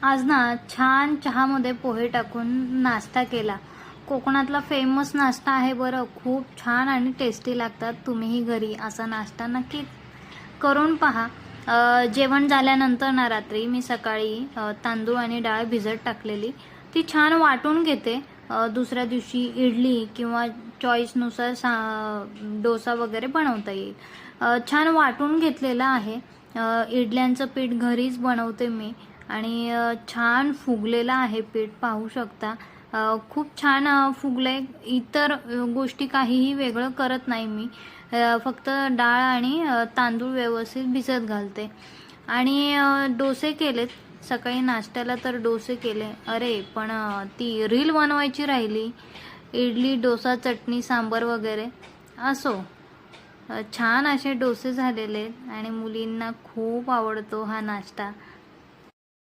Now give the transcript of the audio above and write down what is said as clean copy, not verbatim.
आज ना छान चहामध्ये पोहे टाकून नाश्ता केला. कोकणातला फेमस नाश्ता आहे बरं. खूप छान आणि टेस्टी लागतात. तुम्हीही घरी असा नाश्ता नक्की करून पहा. जेवण झाल्यानंतर ना रात्री मी सकाळी तांदूळ आणि डाळ भिजत टाकलेली ती छान वाटून घेते. दुसऱ्या दिवशी इडली किंवा चॉईसनुसार डोसा वगैरे बनवता येईल. छान वाटून घेतलेला आहे. इडल्यांचं पीठ घरीच बनवते मी आणि छान फुगलेलं आहे पीठ, पाहू शकता. खूप छान फुगले. इतर गोष्टी काहीही वेगळं करत नाही मी. फक्त डाळ आणि तांदूळ व्यवस्थित भिजत घालते आणि डोसे केलेत. सकाळी नाश्त्याला तर डोसे केले. अरे पण ती रील बनवायची राहिली. इडली, डोसा, चटणी, सांबर वगैरे असो. छान असे डोसे झालेले आणि मुलींना खूप आवडतो हा नाश्ता.